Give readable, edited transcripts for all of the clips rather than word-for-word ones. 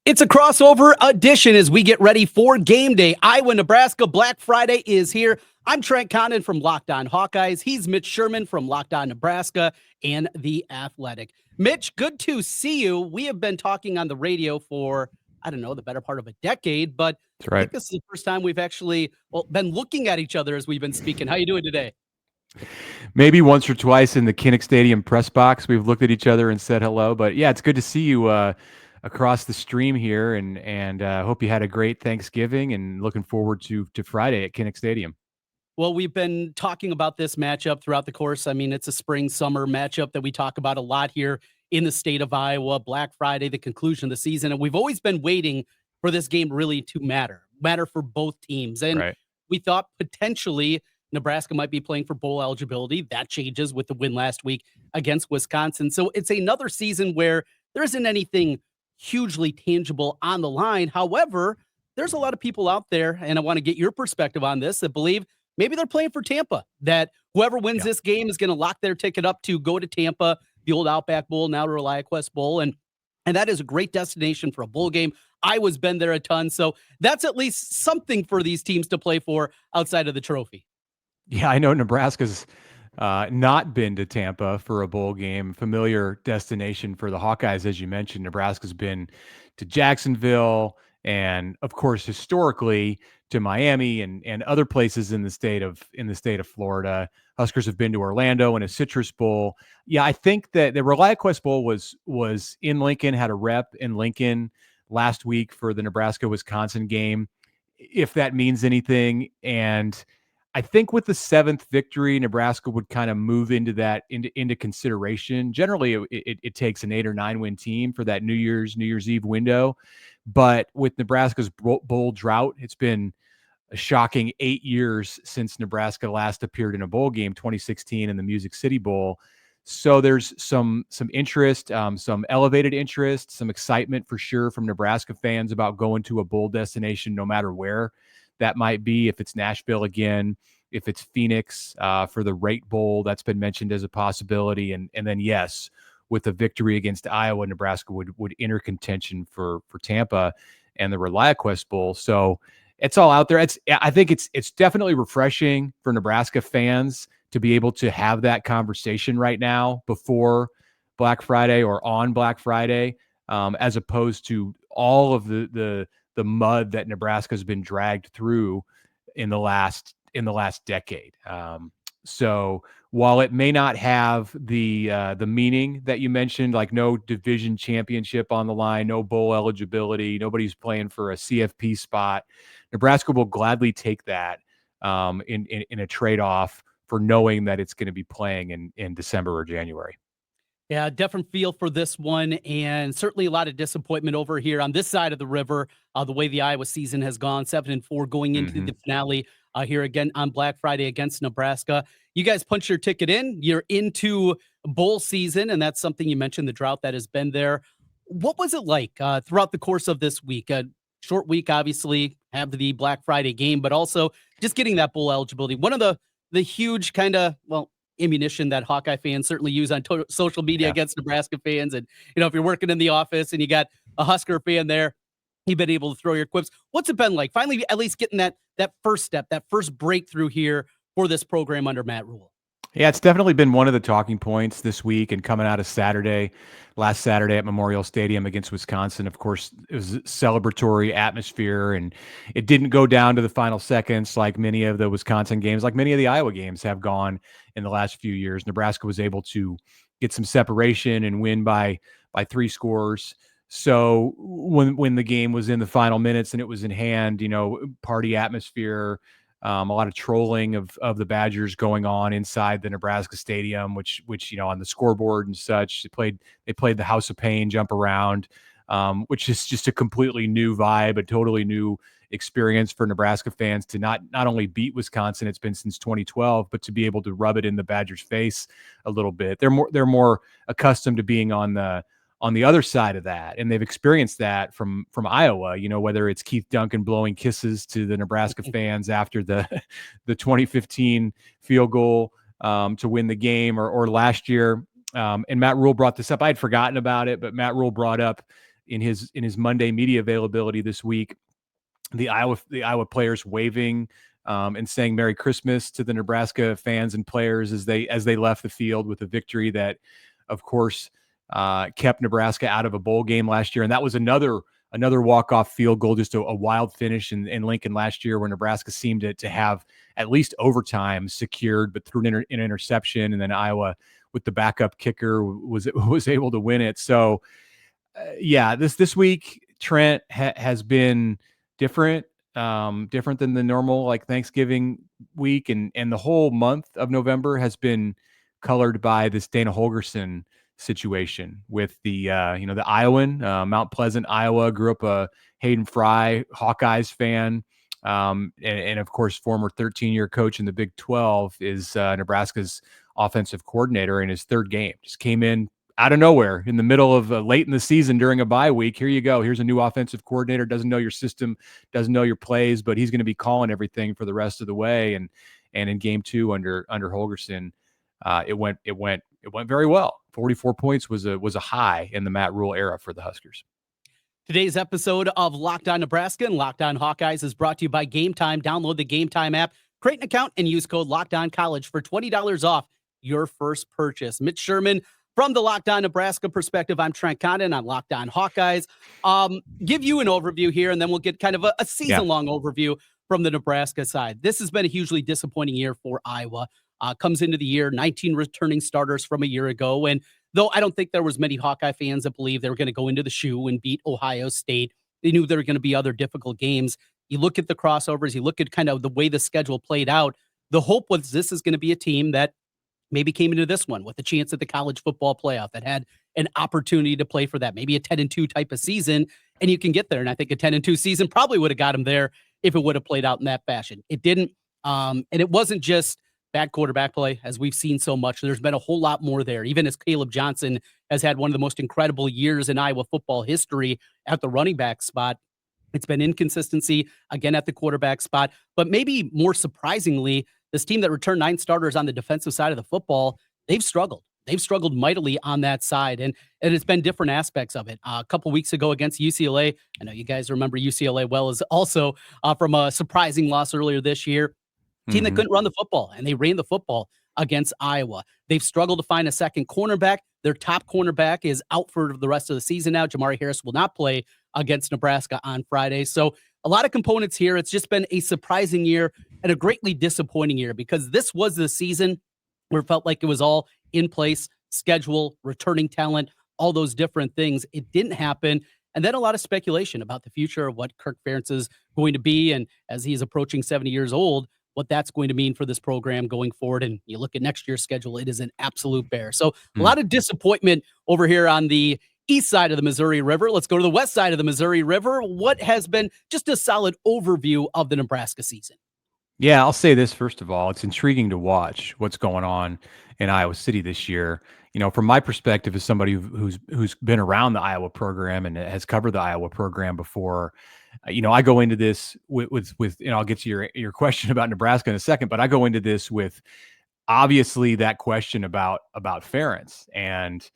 It's a crossover edition as we get ready for game day. Iowa, Nebraska, Black Friday is here. I'm Trent Condon from Locked On Hawkeyes. He's Mitch Sherman from Locked On Nebraska and The Athletic. Mitch, good to see you. We have been talking on the radio for, the better part of a decade, but That's I right. think this is the first time we've actually been looking at each other as we've been speaking. How you doing today? Maybe once or twice in the Kinnick Stadium press box, we've looked at each other and said hello. But yeah, it's good to see you across the stream here, and hope you had a great Thanksgiving, and looking forward to Friday at Kinnick Stadium. Well, we've been talking about this matchup throughout the course. I mean, it's a spring-summer matchup that we talk about a lot here in the state of Iowa. Black Friday, the conclusion of the season, and we've always been waiting for this game really to matter for both teams. And Right. we thought potentially Nebraska might be playing for bowl eligibility. That changes with the win last week against Wisconsin. So it's another season where there isn't anything hugely tangible on the line. However, there's a lot of people out there, and I want to get your perspective on this, that believe maybe they're playing for Tampa, that whoever wins this game is going to lock their ticket up to go to Tampa, the old Outback Bowl, now the ReliaQuest Bowl. And that is a great destination for a bowl game. Iowa's been there a ton. So that's at least something for these teams to play for outside of the trophy. Yeah, I know Nebraska's not been to Tampa for a bowl game, familiar destination for the Hawkeyes, as you mentioned. Nebraska's been to Jacksonville, and of course, historically to Miami and other places in the state of Florida. Huskers have been to Orlando and a Citrus Bowl. Yeah, I think that the ReliaQuest Bowl was in Lincoln, had a rep in Lincoln last week for the Nebraska-Wisconsin game, if that means anything. And I think with the seventh victory, Nebraska would kind of move into that into consideration. Generally, it takes an 8 or 9 win team for that New Year's Eve window. But with Nebraska's bowl drought, it's been a shocking 8 years since Nebraska last appeared in a bowl game, 2016 in the Music City Bowl. So there's some interest, some elevated interest, some excitement for sure from Nebraska fans about going to a bowl destination, no matter where that might be. If it's Nashville again, if it's Phoenix for the Rate Bowl, that's been mentioned as a possibility. And then, yes, with a victory against Iowa, Nebraska would enter contention for Tampa and the ReliaQuest Bowl. So it's all out there. I think it's definitely refreshing for Nebraska fans to be able to have that conversation right now before Black Friday or on Black Friday, as opposed to all of the mud that Nebraska has been dragged through in the last decade. So while it may not have the meaning that you mentioned, like no division championship on the line, no bowl eligibility, nobody's playing for a CFP spot, Nebraska will gladly take that in a trade-off for knowing that it's going to be playing in December or January. Yeah, different feel for this one, and certainly a lot of disappointment over here on this side of the river. The way the Iowa season has gone, 7-4 going into the finale here again on Black Friday against Nebraska. You guys punch your ticket in. You're into bowl season, and that's something you mentioned, the drought that has been there. What was it like throughout the course of this week? A short week, obviously, have the Black Friday game, but also just getting that bowl eligibility. One of the huge kind of, ammunition that Hawkeye fans certainly use on social media against Nebraska fans. And, if you're working in the office and you got a Husker fan there, you've been able to throw your quips. What's it been like? Finally, at least getting that first step, that first breakthrough here for this program under Matt Rule. Yeah, it's definitely been one of the talking points this week and coming out of last Saturday at Memorial Stadium against Wisconsin. Of course, it was a celebratory atmosphere, and it didn't go down to the final seconds like many of the Wisconsin games, like many of the Iowa games have gone in the last few years. Nebraska was able to get some separation and win by 3 scores. So when the game was in the final minutes and it was in hand, party atmosphere, a lot of trolling of the Badgers going on inside the Nebraska Stadium, which on the scoreboard and such, they played the House of Pain jump around, which is just a completely new vibe, a totally new experience for Nebraska fans to not only beat Wisconsin, it's been since 2012, but to be able to rub it in the Badgers' face a little bit. They're more accustomed to being on the other side of that, and they've experienced that from Iowa, whether it's Keith Duncan blowing kisses to the Nebraska fans after the 2015 field goal to win the game, or last year. And Matt Rule brought this up. I had forgotten about it, but Matt Rule brought up in his Monday media availability this week, the Iowa players waving and saying Merry Christmas to the Nebraska fans and players as they left the field with a victory that, of course, kept Nebraska out of a bowl game last year. And that was another walk-off field goal, just a wild finish in Lincoln last year, where Nebraska seemed to have at least overtime secured, but through an interception, and then Iowa with the backup kicker was able to win it. So this week Trent has been different than the normal like Thanksgiving week, and the whole month of November has been colored by this Dana Holgorsen situation with the Iowan, Mount Pleasant, Iowa. Grew up a Hayden Fry Hawkeyes fan, and of course former 13-year coach in the Big 12, is Nebraska's offensive coordinator in his third game. Just came in out of nowhere in the middle of late in the season during a bye week. Here you go. Here's a new offensive coordinator. Doesn't know your system, doesn't know your plays, but he's going to be calling everything for the rest of the way. And in game 2 under Holgorsen, it went very well. 44 points was a high in the Matt Rule era for the Huskers. Today's episode of Locked On Nebraska and Locked On Hawkeyes is brought to you by Game Time. Download the Game Time app, create an account, and use code LOCKEDONCollege for $20 off your first purchase. Mitch Sherman from the Locked On Nebraska perspective. I'm Trent Condon on Locked On Hawkeyes. Give you an overview here, and then we'll get kind of a season-long overview from the Nebraska side. This has been a hugely disappointing year for Iowa. Comes into the year, 19 returning starters from a year ago. And though I don't think there was many Hawkeye fans that believed they were going to go into the shoe and beat Ohio State, they knew there were going to be other difficult games. You look at the crossovers, you look at kind of the way the schedule played out. The hope was this is going to be a team that maybe came into this one with a chance at the college football playoff, that had an opportunity to play for that, maybe a 10-2 type of season, and you can get there. And I think a 10-2 season probably would have got them there if it would have played out in that fashion. It didn't. And it wasn't just bad quarterback play, as we've seen so much. There's been a whole lot more there, even as Caleb Johnson has had one of the most incredible years in Iowa football history at the running back spot. It's been inconsistency again at the quarterback spot, but maybe more surprisingly, this team that returned 9 starters on the defensive side of the football, they've struggled. They've struggled mightily on that side, and it's been different aspects of it. A couple weeks ago against UCLA, I know you guys remember UCLA well, as also from a surprising loss earlier this year. Team that couldn't run the football, and they ran the football against Iowa. They've struggled to find a second cornerback. Their top cornerback is out for the rest of the season now. Jamari Harris will not play against Nebraska on Friday. So a lot of components here. It's just been a surprising year and a greatly disappointing year, because this was the season where it felt like it was all in place, schedule, returning talent, all those different things. It didn't happen. And then a lot of speculation about the future of what Kirk Ferentz is going to be. And as he's approaching 70 years old, what that's going to mean for this program going forward. And you look at next year's schedule, it is an absolute bear. So a lot of disappointment over here on the east side of the Missouri River. Let's go to the west side of the Missouri River. What has been just a solid overview of the Nebraska season? Yeah, I'll say this first of all. It's intriguing to watch what's going on in Iowa City this year. You know, from my perspective as somebody who's been around the Iowa program and has covered the Iowa program before, you know, I go into this with you know, I'll get to your question about Nebraska in a second, but I go into this with obviously that question about Ferentz, and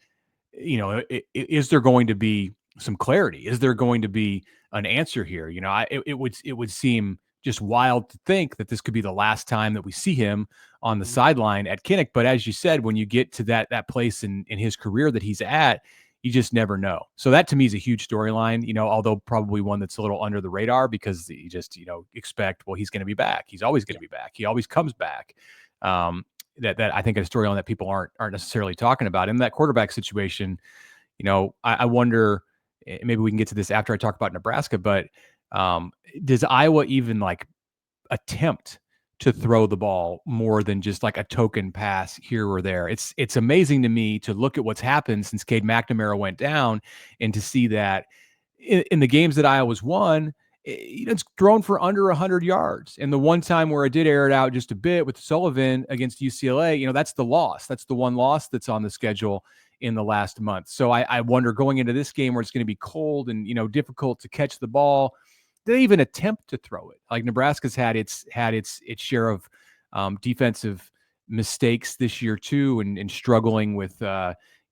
you know, is there going to be some clarity? Is there going to be an answer here? You know, it would seem just wild to think that this could be the last time that we see him on the sideline at Kinnick. But as you said, when you get to that place in his career that he's at, you just never know. So that to me is a huge storyline, you know, although probably one that's a little under the radar, because you just, you know, expect, well, he's going to be back. He's always going to be back. He always comes back. That I think is a storyline that people aren't necessarily talking about. In that quarterback situation, you know, I wonder, maybe we can get to this after I talk about Nebraska, but does Iowa even like attempt to throw the ball more than just like a token pass here or there? It's amazing to me to look at what's happened since Cade McNamara went down, and to see that in the games that Iowa's won, it's thrown for under 100 yards. And the one time where it did air it out just a bit with Sullivan against UCLA, you know, that's the loss. That's the one loss that's on the schedule in the last month. So I wonder, going into this game where it's going to be cold and, you know, difficult to catch the ball, do they even attempt to throw it? Like Nebraska's had its share of defensive mistakes this year too, and struggling with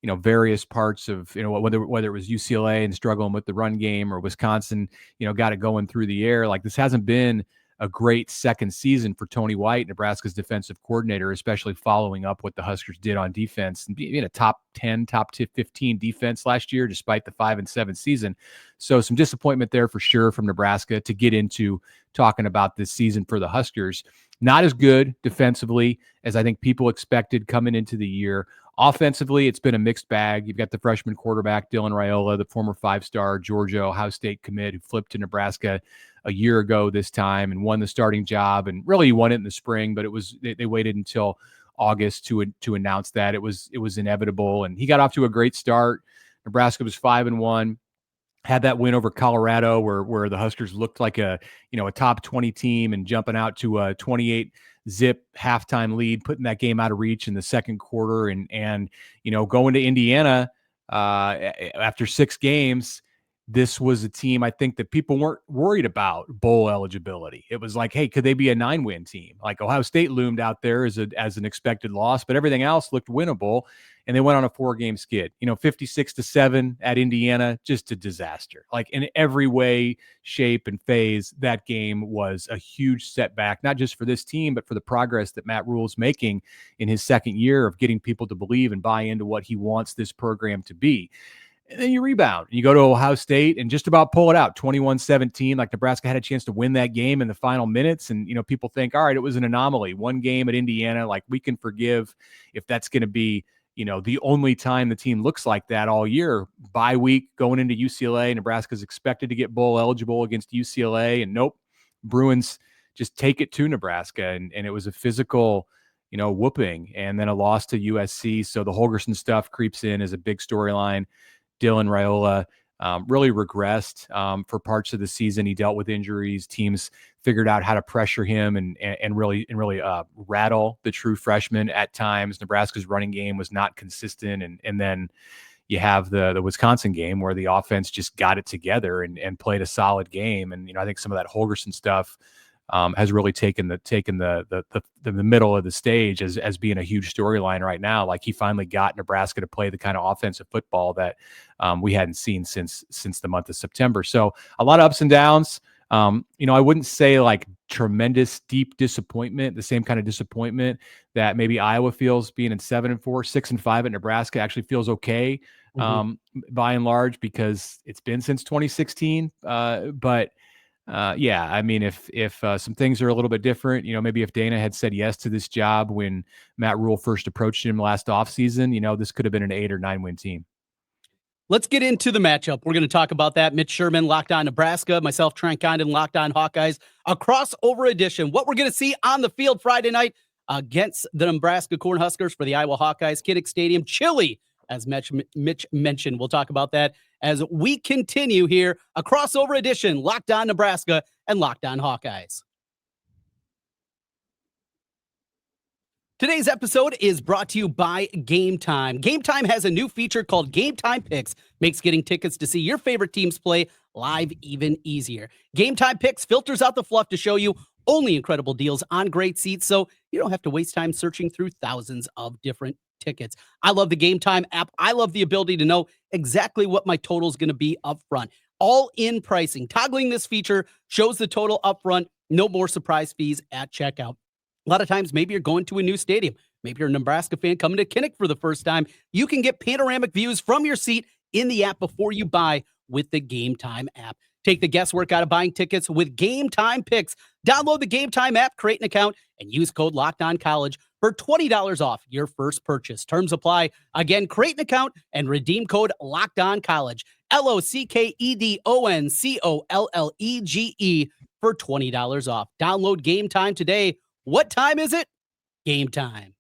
various parts of, whether it was UCLA and struggling with the run game, or Wisconsin, got it going through the air. Like, this hasn't been a great second season for Tony White, Nebraska's defensive coordinator, especially following up what the Huskers did on defense and being a top 10, top 15 defense last year, despite the 5-7 season. So some disappointment there for sure from Nebraska to get into talking about this season for the Huskers. Not as good defensively as I think people expected coming into the year. Offensively, it's been a mixed bag. You've got the freshman quarterback, Dylan Raiola, the former 5-star Georgia, Ohio State commit who flipped to Nebraska a year ago this time and won the starting job, and really won it in the spring, but they waited until August to announce that. It was inevitable, and he got off to a great start. Nebraska was 5-1. Had that win over Colorado where the Huskers looked like a top 20 team, and jumping out to a 28-zip halftime lead, putting that game out of reach in the second quarter, and going to Indiana after 6 games. This was a team I think that people weren't worried about bowl eligibility. It was like, hey, could they be a 9-win team? Like, Ohio State loomed out there as an expected loss, but everything else looked winnable. And they went on a 4-game skid, 56-7 at Indiana, just a disaster. Like, in every way, shape, and phase, that game was a huge setback, not just for this team, but for the progress that Matt Rule's making in his second year of getting people to believe and buy into what he wants this program to be. And then you rebound and you go to Ohio State and just about pull it out 21-17. Like, Nebraska had a chance to win that game in the final minutes. And, people think, all right, it was an anomaly. One game at Indiana, like, we can forgive if that's going to be, the only time the team looks like that all year. Bye week going into UCLA, Nebraska's expected to get bowl eligible against UCLA, and nope, Bruins just take it to Nebraska. And it was a physical, whooping, and then a loss to USC. So the Holgorsen stuff creeps in as a big storyline. Dylan Raiola really regressed for parts of the season. He dealt with injuries. Teams figured out how to pressure him and really rattle the true freshman at times. Nebraska's running game was not consistent, and then you have the Wisconsin game where the offense just got it together and played a solid game. And I think some of that Holgorsen stuff has really taken the middle of the stage as being a huge storyline right now. Like, he finally got Nebraska to play the kind of offensive football that we hadn't seen since the month of September. So a lot of ups and downs. I wouldn't say like tremendous deep disappointment, the same kind of disappointment that maybe Iowa feels being in 7-4, 6-5 at Nebraska actually feels okay by and large, because it's been since 2016. Yeah, I mean, if some things are a little bit different, maybe if Dana had said yes to this job when Matt Rule first approached him last offseason, this could have been an 8 or 9 win team. Let's get into the matchup. We're going to talk about that. Mitch Sherman, Locked On Nebraska. Myself, Trent Condon, Locked On Hawkeyes. A crossover edition. What we're going to see on the field Friday night against the Nebraska Cornhuskers for the Iowa Hawkeyes. Kinnick Stadium, chilly, as Mitch mentioned. We'll talk about that as we continue here. A crossover edition. Locked On Nebraska and Locked On Hawkeyes. Today's episode is brought to you by Game Time. Game Time has a new feature called Game Time Picks. Makes getting tickets to see your favorite teams play live even easier. Game Time Picks filters out the fluff to show you only incredible deals on great seats, so you don't have to waste time searching through thousands of different tickets. I love the Game Time app. I love the ability to know exactly what my total is going to be up front. All-in pricing. Toggling this feature shows the total up front. No more surprise fees at checkout. A lot of times, maybe you're going to a new stadium. Maybe you're a Nebraska fan coming to Kinnick for the first time. You can get panoramic views from your seat in the app before you buy with the Game Time app. Take the guesswork out of buying tickets with Game Time Picks. Download the Game Time app, create an account, and use code LOCKEDONCollege for $20 off your first purchase. Terms apply. Again, create an account and redeem code LOCKEDONCollege. LOCKEDONCOLLEGE for $20 off. Download Game Time today. What time is it? Game time.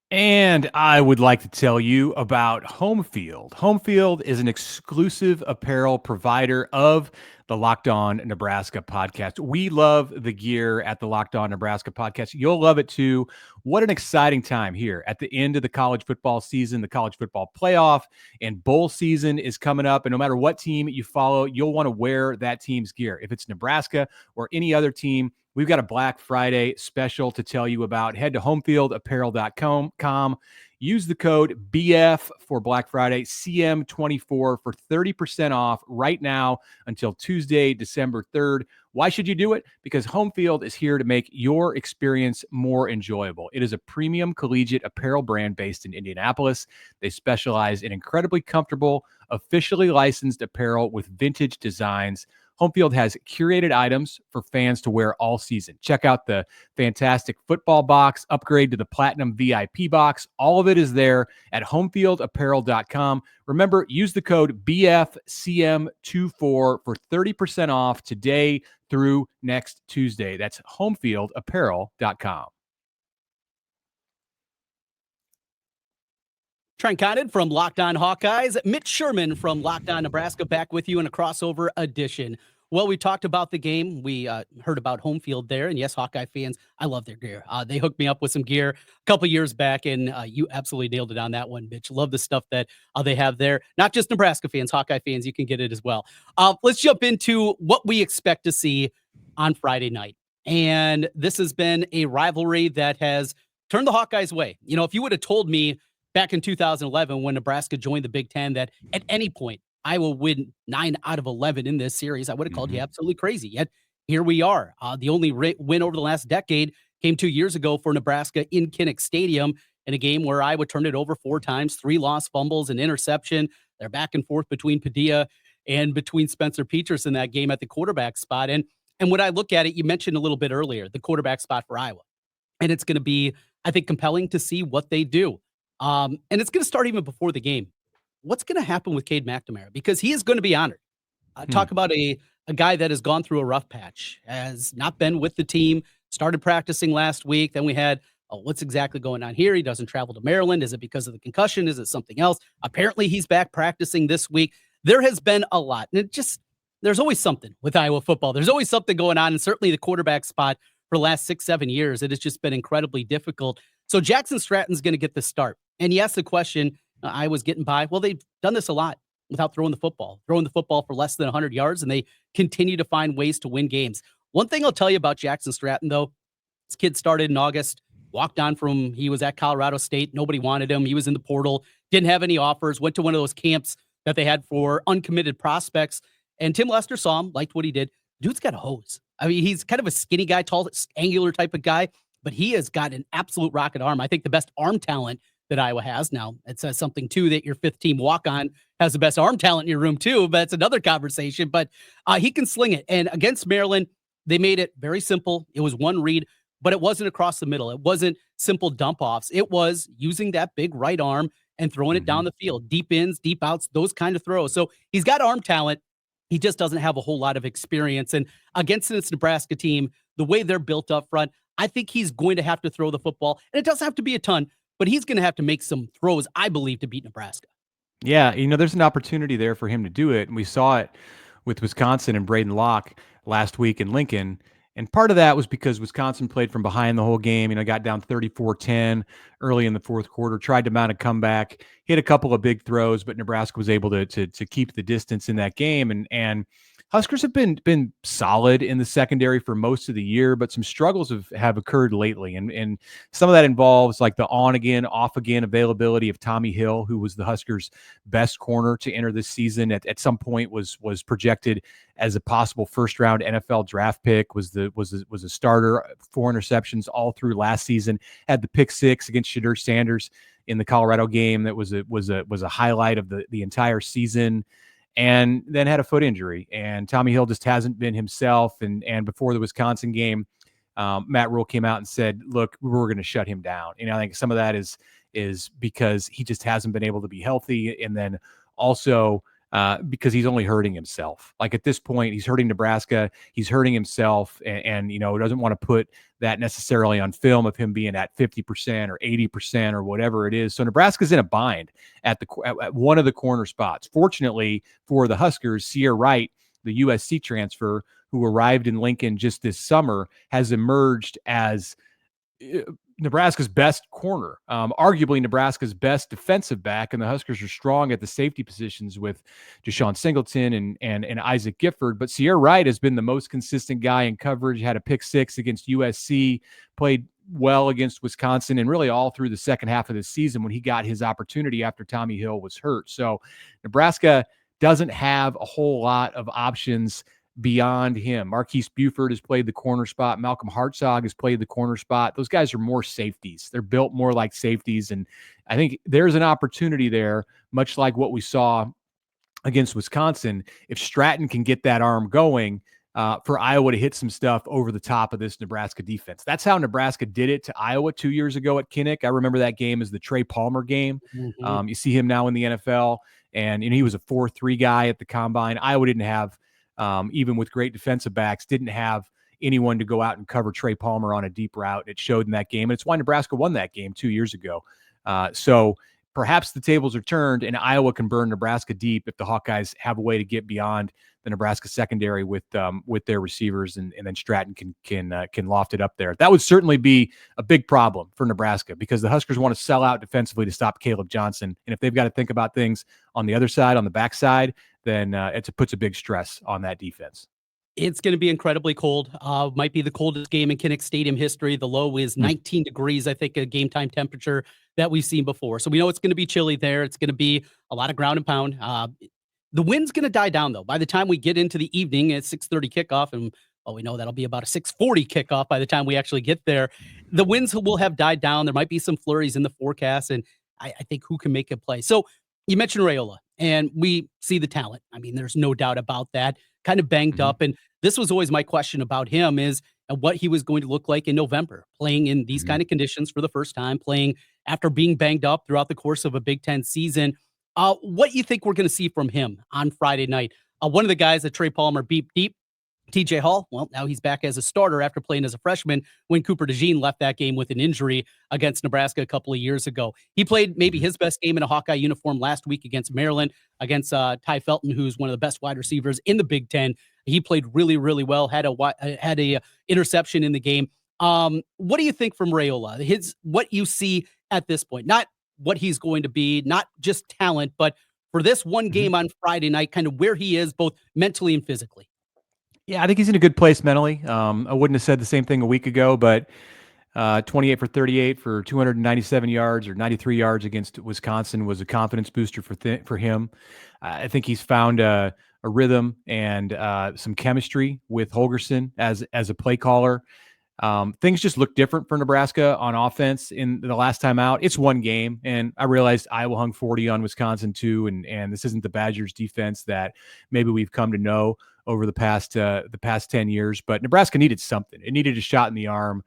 And I would like to tell you about Home Field. Home Field is an exclusive apparel provider of the Locked On Nebraska podcast. We love the gear at the Locked On Nebraska podcast. You'll love it too. What an exciting time here at the end of the college football season. The college football playoff and bowl season is coming up. And no matter what team you follow, you'll want to wear that team's gear. If it's Nebraska or any other team, we've got a Black Friday special to tell you about. Head to homefieldapparel.com. Use the code BF for Black Friday, CM24 for 30% off right now until Tuesday, December 3rd. Why should you do it? Because Home Field is here to make your experience more enjoyable. It is a premium collegiate apparel brand based in Indianapolis. They specialize in incredibly comfortable, officially licensed apparel with vintage designs. Home Field has curated items for fans to wear all season. Check out the fantastic football box, upgrade to the Platinum VIP box. All of it is there at homefieldapparel.com. Remember, use the code BFCM24 for 30% off today through next Tuesday. That's homefieldapparel.com. Trent Condon from Locked On Hawkeyes, Mitch Sherman from Locked On Nebraska back with you in a crossover edition. Well, we talked about the game. We heard about Home Field there. And yes, Hawkeye fans, I love their gear. They hooked me up with some gear a couple years back, and you absolutely nailed it on that one, Mitch. Love the stuff that they have there. Not just Nebraska fans, Hawkeye fans, you can get it as well. Let's jump into what we expect to see on Friday night. And this has been a rivalry that has turned the Hawkeyes' way. You know, if you would have told me back in 2011 when Nebraska joined the Big Ten that at any point Iowa win 9 out of 11 in this series, I would have called you absolutely crazy. Yet here we are. The only win over the last decade came 2 years ago for Nebraska in Kinnick Stadium in a game where Iowa turned it over 4 times, 3 lost fumbles, an interception. They're back and forth between Padilla and between Spencer Petras in that game at the quarterback spot. And when I look at it, you mentioned a little bit earlier, the quarterback spot for Iowa. And it's going to be, I think, compelling to see what they do. And it's going to start even before the game. What's going to happen with Cade McNamara? Because he is going to be honored. Talk about a guy that has gone through a rough patch, has not been with the team, started practicing last week. Then we had, what's exactly going on here? He doesn't travel to Maryland. Is it because of the concussion? Is it something else? Apparently he's back practicing this week. There has been a lot. And there's always something with Iowa football. There's always something going on. And certainly the quarterback spot for the last 6-7 years, it has just been incredibly difficult. So Jackson Stratton's going to get the start. And yes, the question, I was getting by. Well, they've done this a lot without throwing the football for less than 100 yards, and they continue to find ways to win games. One thing I'll tell you about Jackson Stratton, though, this kid started in August, walked on from, he was at Colorado State. Nobody wanted him. He was in the portal, didn't have any offers, went to one of those camps that they had for uncommitted prospects. And Tim Lester saw him, liked what he did. Dude's got a hose. I mean, he's kind of a skinny guy, tall, angular type of guy, but he has got an absolute rocket arm. I think the best arm talent that Iowa has. Now, it says something, too, that your 5th-team walk-on has the best arm talent in your room, too, but that's another conversation. But he can sling it. And against Maryland, they made it very simple. It was one read, but it wasn't across the middle. It wasn't simple dump-offs. It was using that big right arm and throwing it down the field, deep ins, deep outs, those kind of throws. So he's got arm talent. He just doesn't have a whole lot of experience. And against this Nebraska team, the way they're built up front, I think he's going to have to throw the football. And it doesn't have to be a ton, but he's going to have to make some throws, I believe, to beat Nebraska. Yeah, there's an opportunity there for him to do it. And we saw it with Wisconsin and Braden Locke last week in Lincoln. And part of that was because Wisconsin played from behind the whole game, got down 34-10 early in the fourth quarter, tried to mount a comeback, hit a couple of big throws, but Nebraska was able to keep the distance in that game. And Huskers have been solid in the secondary for most of the year, but some struggles have occurred lately. And some of that involves like the on again, off again availability of Tommy Hill, who was the Huskers' best corner to enter this season. At some point was projected as a possible first-round NFL draft pick, was a starter, 4 interceptions all through last season, had the pick 6 against Shadur Sanders in the Colorado game. That was a highlight of the entire season. And then had a foot injury, and Tommy Hill just hasn't been himself. And before the Wisconsin game, Matt Rule came out and said, "Look, we're going to shut him down." I think some of that is because he just hasn't been able to be healthy, and then also because he's only hurting himself. Like at this point, he's hurting Nebraska, he's hurting himself, and doesn't want to put that necessarily on film of him being at 50% or 80% or whatever it is. So Nebraska's in a bind at one of the corner spots. Fortunately for the Huskers, Sierra Wright, the USC transfer who arrived in Lincoln just this summer, has emerged as Nebraska's best corner, arguably Nebraska's best defensive back, and the Huskers are strong at the safety positions with Deshaun Singleton and Isaac Gifford. But Sierra Wright has been the most consistent guy in coverage, had a pick 6 against USC, played well against Wisconsin and really all through the second half of the season when he got his opportunity after Tommy Hill was hurt. So Nebraska doesn't have a whole lot of options beyond him. Marquise Buford has played the corner spot. Malcolm Hartzog has played the corner spot. Those guys are more safeties. They're built more like safeties. And I think there's an opportunity there, much like what we saw against Wisconsin. If Stratton can get that arm going, for Iowa to hit some stuff over the top of this Nebraska defense. That's how Nebraska did it to Iowa 2 years ago at Kinnick. I remember that game as the Trey Palmer game. Mm-hmm. You see him now in the NFL, and he was a 4-3 guy at the combine. Iowa didn't have, even with great defensive backs, didn't have anyone to go out and cover Trey Palmer on a deep route. It showed in that game, and it's why Nebraska won that game 2 years ago. So perhaps the tables are turned, and Iowa can burn Nebraska deep if the Hawkeyes have a way to get beyond the Nebraska secondary with their receivers, and then Stratton can loft it up there. That would certainly be a big problem for Nebraska because the Huskers want to sell out defensively to stop Caleb Johnson, and if they've got to think about things on the other side, on the backside, then it puts a big stress on that defense. It's going to be incredibly cold. Might be the coldest game in Kinnick Stadium history. The low is 19 degrees, I think, a game time temperature that we've seen before. So we know it's going to be chilly there. It's going to be a lot of ground and pound. The wind's going to die down, though. By the time we get into the evening at 6:30 kickoff, and we know that'll be about a 6:40 kickoff by the time we actually get there, the winds will have died down. There might be some flurries in the forecast, and I think who can make a play. So you mentioned Raiola, and we see the talent. I mean, there's no doubt about that. Kind of banged up, and this was always my question about him is what he was going to look like in November, playing in these kind of conditions for the first time, playing after being banged up throughout the course of a Big Ten season. What you think we're going to see from him on Friday night? One of the guys that Trey Palmer beat deep, TJ Hall, well, now he's back as a starter after playing as a freshman when Cooper DeJean left that game with an injury against Nebraska a couple of years ago. He played maybe his best game in a Hawkeye uniform last week against Maryland, against Ty Felton, who's one of the best wide receivers in the Big Ten. He played really, really well, had a interception in the game. What do you think from Raiola? What you see at this point, not what he's going to be, not just talent, but for this one game on Friday night, kind of where he is both mentally and physically. Yeah, I think he's in a good place mentally. I wouldn't have said the same thing a week ago, but 28 for 38 for 297 yards or 93 yards against Wisconsin was a confidence booster for him. I think he's found a rhythm and some chemistry with Holgorsen as a play caller. Things just look different for Nebraska on offense in the last time out. It's one game, and I realized Iowa hung 40 on Wisconsin too, and this isn't the Badgers defense that maybe we've come to know over the past 10 years. But Nebraska needed something. It needed a shot in the arm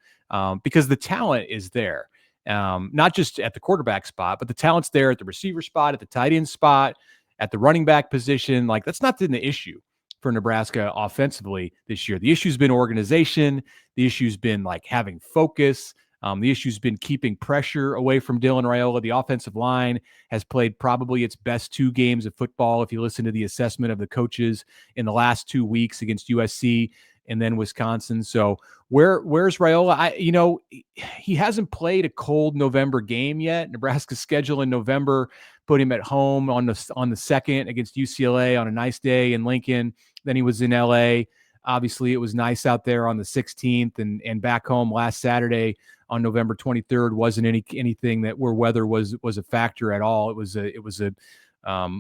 because the talent is there, not just at the quarterback spot, but the talent's there at the receiver spot, at the tight end spot, at the running back position. Like, that's not been the issue for Nebraska offensively this year. The issue's been organization. The issue's been like having focus. The issue's been keeping pressure away from Dylan Raiola. The offensive line has played probably its best 2 games of football, if you listen to the assessment of the coaches in the last 2 weeks against USC and then Wisconsin. So where's Raiola? He hasn't played a cold November game yet. Nebraska's schedule in November put him at home on the 2nd against UCLA on a nice day in Lincoln. Then he was in LA. Obviously, it was nice out there on the 16th, and back home last Saturday on November 23rd wasn't anything that where weather was a factor at all. It was a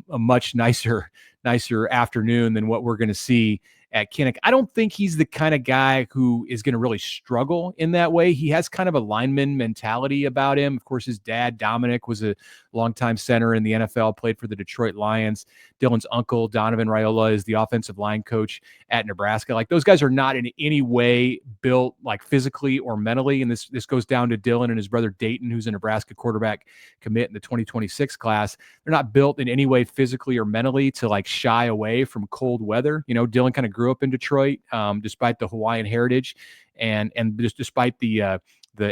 much nicer afternoon than what we're going to see at Kinnick. I don't think he's the kind of guy who is going to really struggle in that way. He has kind of a lineman mentality about him. Of course, his dad, Dominic, was a longtime center in the NFL, played for the Detroit Lions. Dylan's uncle, Donovan Raiola, is the offensive line coach at Nebraska. Like, those guys are not in any way built like physically or mentally. And this goes down to Dylan and his brother Dayton, who's a Nebraska quarterback commit in the 2026 class. They're not built in any way physically or mentally to like shy away from cold weather. Dylan kind of grew up in Detroit, despite the Hawaiian heritage, and just despite the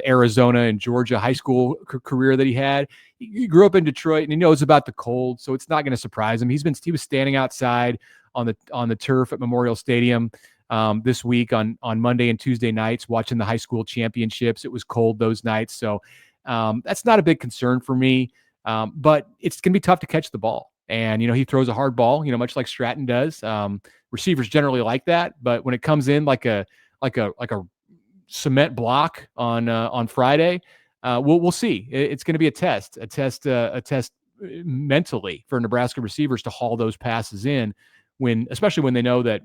Arizona and Georgia high school career that he had. He grew up in Detroit, and he knows about the cold, so it's not going to surprise him. He was standing outside on the turf at Memorial Stadium this week on Monday and Tuesday nights watching the high school championships. It was cold those nights, so that's not a big concern for me. But it's going to be tough to catch the ball. And, he throws a hard ball, much like Stratton does. Receivers generally like that, but when it comes in like a cement block on Friday. We'll see. It's going to be a test mentally for Nebraska receivers to haul those passes in especially when they know that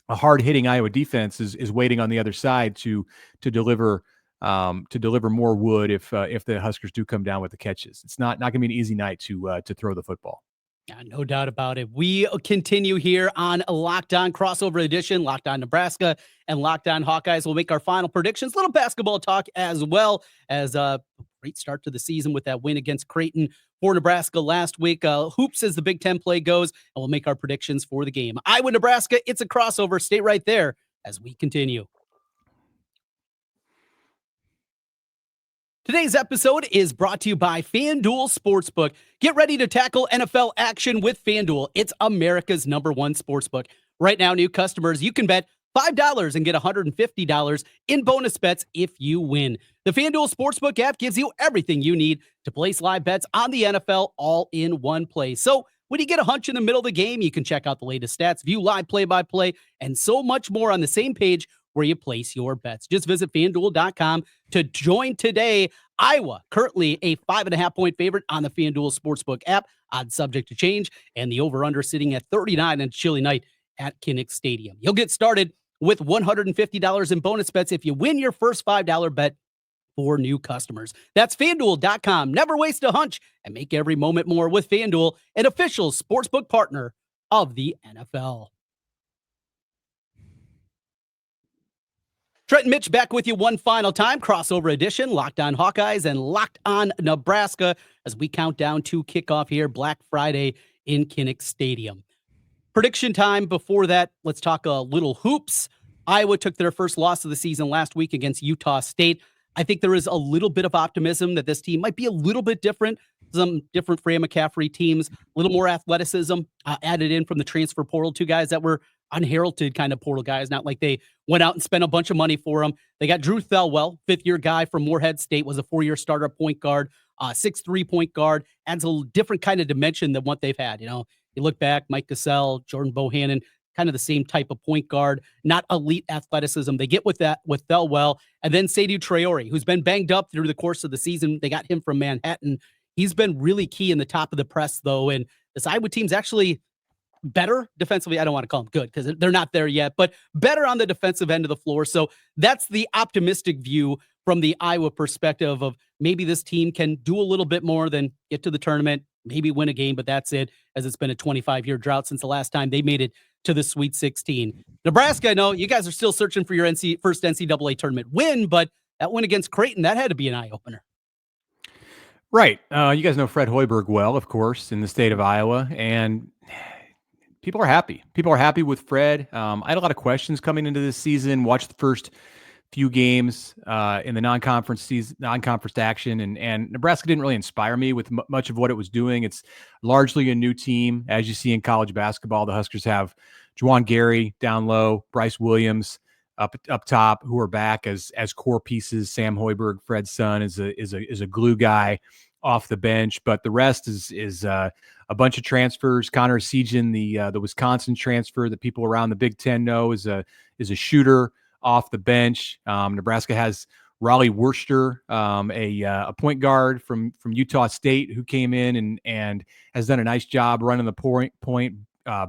a hard-hitting Iowa defense is waiting on the other side to deliver more wood if the Huskers do come down with the catches. It's not going to be an easy night to throw the football. Yeah, no doubt about it. We continue here on Locked On Crossover Edition, Locked On Nebraska and Locked On Hawkeyes. We'll make our final predictions, little basketball talk as well as a great start to the season with that win against Creighton for Nebraska last week. Hoops as the Big Ten play goes, and we'll make our predictions for the game. Iowa, Nebraska, it's a crossover. Stay right there as we continue. Today's episode is brought to you by FanDuel Sportsbook. Get ready to tackle NFL action with FanDuel. It's America's #1 sportsbook. Right now, new customers, you can bet $5 and get $150 in bonus bets if you win. The FanDuel Sportsbook app gives you everything you need to place live bets on the NFL all in one place. So when you get a hunch in the middle of the game, you can check out the latest stats, view live play-by-play, and so much more on the same page where you place your bets. Just visit FanDuel.com to join today. Iowa, currently a 5.5-point favorite on the FanDuel Sportsbook app, odds subject to change, and the over-under sitting at 39 on a chilly night at Kinnick Stadium. You'll get started with $150 in bonus bets if you win your first $5 bet for new customers. That's FanDuel.com. Never waste a hunch and make every moment more with FanDuel, an official sportsbook partner of the NFL. Trent and Mitch back with you one final time. Crossover edition, Locked On Hawkeyes and Locked On Nebraska as we count down to kickoff here Black Friday in Kinnick Stadium. Prediction time. Before that, let's talk a little hoops. Iowa took their first loss of the season last week against Utah State. I think there is a little bit of optimism that this team might be a little bit different. Some different Fran McCaffrey teams, a little more athleticism added in from the transfer portal. Two guys that were unheralded kind of portal guys, not like they went out and spent a bunch of money for them. They got Drew Thelwell, fifth-year guy from Morehead State, was a four-year starter point guard, 6'3" point guard, adds a different kind of dimension than what they've had. You know, you look back, Mike Cassell, Jordan Bohannon, kind of the same type of point guard, not elite athleticism. They get with that with Thelwell. And then Seydou Traore, who's been banged up through the course of the season. They got him from Manhattan. He's been really key in the top of the press, though. And this Iowa team's actually better defensively. I don't want to call them good because they're not there yet, but better on the defensive end of the floor. So that's the optimistic view from the Iowa perspective of maybe this team can do a little bit more than get to the tournament, maybe win a game, but that's it, as it's been a 25-year drought since the last time they made it to the Sweet 16. Nebraska, I know you guys are still searching for your first NCAA tournament win, but that win against Creighton, that had to be an eye-opener. Right. You guys know Fred Hoiberg well, of course, in the state of Iowa, and people are happy. People are happy with Fred. I had a lot of questions coming into this season, watched the first few games in the non-conference action, and Nebraska didn't really inspire me with much of what it was doing. It's largely a new team. As you see in college basketball, the Huskers have Juwan Gary down low, Bryce Williams up top, who are back as core pieces. Sam Hoiberg, Fred's son, is a glue guy off the bench, but the rest is a bunch of transfers. Connor Sejan, the Wisconsin transfer that people around the Big Ten know is a shooter off the bench. Nebraska has Raleigh Worcester, a point guard from Utah State, who came in and has done a nice job running the point.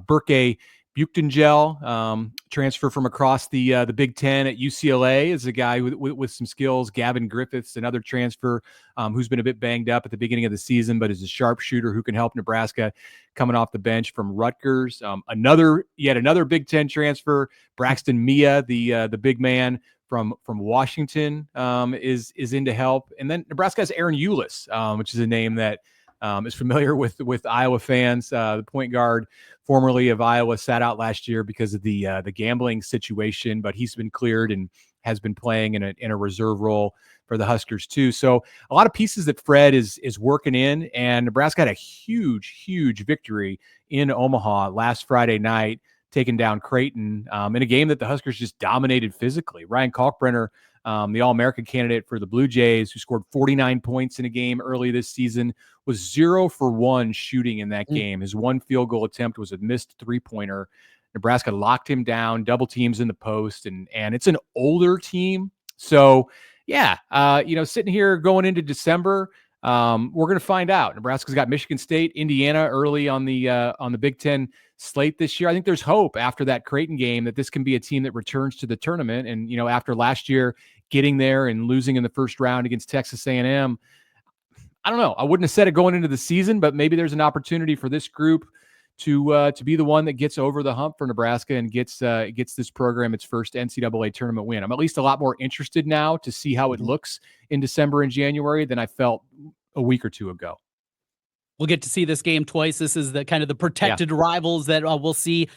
Burke Buchtengel, transfer from across the Big Ten at UCLA, is a guy with some skills. Gavin Griffiths, another transfer who's been a bit banged up at the beginning of the season, but is a sharpshooter who can help Nebraska coming off the bench from Rutgers. Yet another Big Ten transfer, Braxton Mia, the big man from Washington, is in to help. And then Nebraska has Aaron Eulis, which is a name that is familiar with Iowa fans. The point guard formerly of Iowa sat out last year because of the gambling situation, but he's been cleared and has been playing in a reserve role for the Huskers too. So a lot of pieces that Fred is working in, and Nebraska had a huge victory in Omaha last Friday night, taking down Creighton in a game that the Huskers just dominated physically. Ryan Kalkbrenner, the All-American candidate for the Blue Jays, who scored 49 points in a game early this season, was 0 for 1 shooting in that game. His one field goal attempt was a missed three-pointer. Nebraska locked him down, double teams in the post, and it's an older team, So yeah, sitting here going into December, we're going to find out. Nebraska's got Michigan State, Indiana early on the Big Ten slate this year. I think there's hope after that Creighton game that this can be a team that returns to the tournament. And after last year getting there and losing in the first round against Texas A&M, I don't know. I wouldn't have said it going into the season, but maybe there's an opportunity for this group to be the one that gets over the hump for Nebraska and gets this program its first NCAA tournament win. I'm at least a lot more interested now to see how it looks in December and January than I felt a week or two ago. We'll get to see this game twice. This is the kind of the protected rivals that we'll see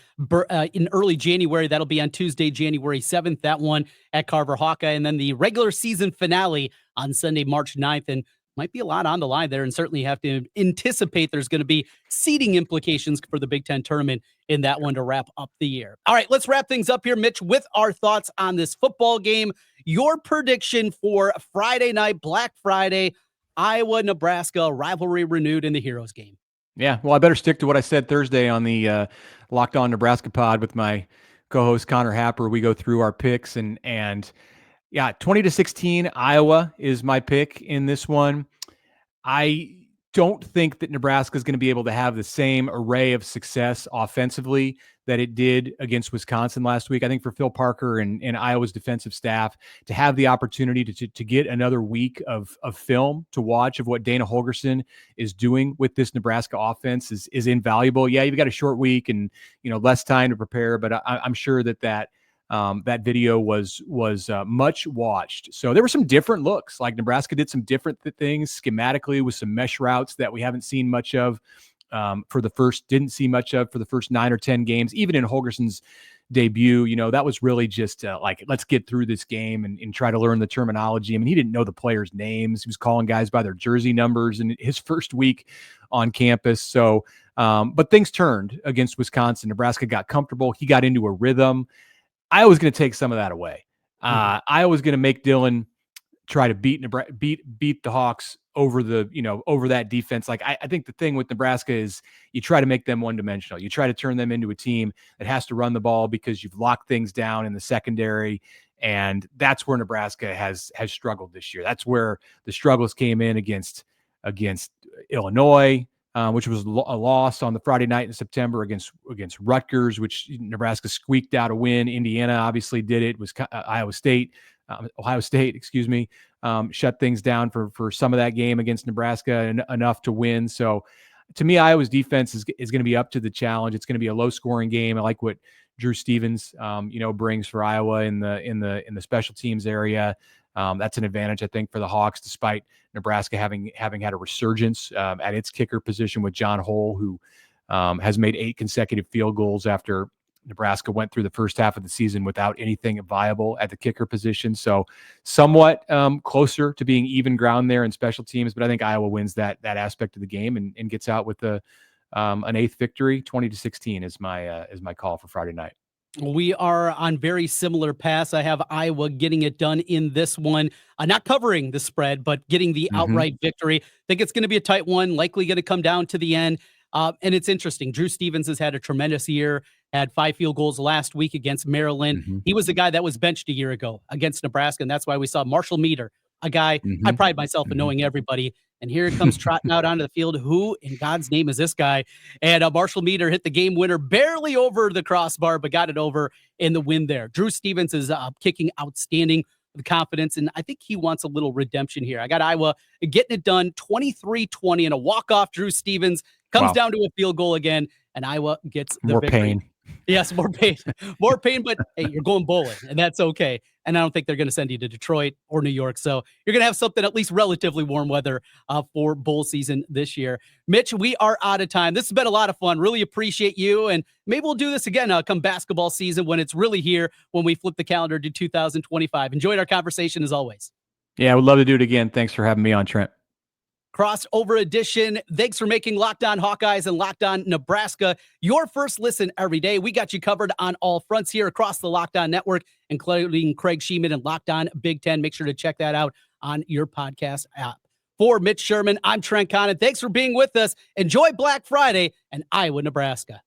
in early January. That'll be on Tuesday, January 7th. That one at Carver Hawkeye. And then the regular season finale on Sunday, March 9th. And might be a lot on the line there, and certainly have to anticipate there's going to be seeding implications for the Big Ten tournament in that one to wrap up the year. All right, let's wrap things up here, Mitch, with our thoughts on this football game. Your prediction for Friday night, Black Friday, Iowa, Nebraska, rivalry renewed in the Heroes game. Yeah, well, I better stick to what I said Thursday on the Locked On Nebraska pod with my co-host Connor Happer. We go through our picks and yeah, 20-16, Iowa is my pick in this one. I don't think that Nebraska is going to be able to have the same array of success offensively that it did against Wisconsin last week. I think for Phil Parker and Iowa's defensive staff to have the opportunity to get another week of film to watch of what Dana Holgorsen is doing with this Nebraska offense is invaluable. Yeah, you've got a short week and less time to prepare, but I'm sure that video was much watched. So there were some different looks. Like Nebraska did some different things schematically with some mesh routes that we haven't seen much of didn't see much of for the first 9 or 10 games. Even in Holgorsen's debut, that was really just like, let's get through this game and try to learn the terminology. I mean, he didn't know the players' names. He was calling guys by their jersey numbers in his first week on campus. So, but things turned against Wisconsin. Nebraska got comfortable. He got into a rhythm. I was going to take some of that away. I was going to make Dylan try to beat the Hawks over over that defense. Like I think the thing with Nebraska is you try to make them one-dimensional. You try to turn them into a team that has to run the ball because you've locked things down in the secondary, and that's where Nebraska has struggled this year. That's where the struggles came in against Illinois. Which was a loss on the Friday night in September against Rutgers, which Nebraska squeaked out a win. Indiana obviously did it. Was Ohio State, shut things down for some of that game against Nebraska enough to win. So to me, Iowa's defense is going to be up to the challenge. It's going to be a low scoring game. I like what Drew Stevens, brings for Iowa in the special teams area. That's an advantage, I think, for the Hawks, despite Nebraska having had a resurgence at its kicker position with John Hole, who has made 8 consecutive field goals after Nebraska went through the first half of the season without anything viable at the kicker position. So somewhat closer to being even ground there in special teams, but I think Iowa wins that aspect of the game and gets out with an 8th victory. 20-16 is my call for Friday night. We are on very similar paths. I have Iowa getting it done in this one, not covering the spread, but getting the outright victory. I think it's going to be a tight one, likely going to come down to the end. And it's interesting. Drew Stevens has had a tremendous year, had 5 field goals last week against Maryland. He was the guy that was benched a year ago against Nebraska, and that's why we saw Marshall Meter, a guy I pride myself in knowing everybody. And here it comes trotting out onto the field. Who in God's name is this guy? And Marshall Meter hit the game winner barely over the crossbar, but got it over in the win there. Drew Stevens is kicking outstanding with confidence, and I think he wants a little redemption here. I got Iowa getting it done 23-20 and a walk-off. Drew Stevens comes down to a field goal again, and Iowa gets the victory. Pain. Yes, more pain. More pain, but hey, you're going bowling, and that's okay. And I don't think they're going to send you to Detroit or New York. So you're going to have something at least relatively warm weather for bowl season this year. Mitch, we are out of time. This has been a lot of fun. Really appreciate you. And maybe we'll do this again come basketball season when it's really here, when we flip the calendar to 2025. Enjoyed our conversation as always. Yeah, I would love to do it again. Thanks for having me on, Trent. Crossover edition. Thanks for making Locked On Hawkeyes and Locked On Nebraska your first listen every day. We got you covered on all fronts here across the Locked On network, including Craig Sheeman and Locked On Big Ten. Make sure to check that out on your podcast app. For Mitch Sherman, I'm Trent Condon. Thanks for being with us. Enjoy Black Friday and Iowa, Nebraska.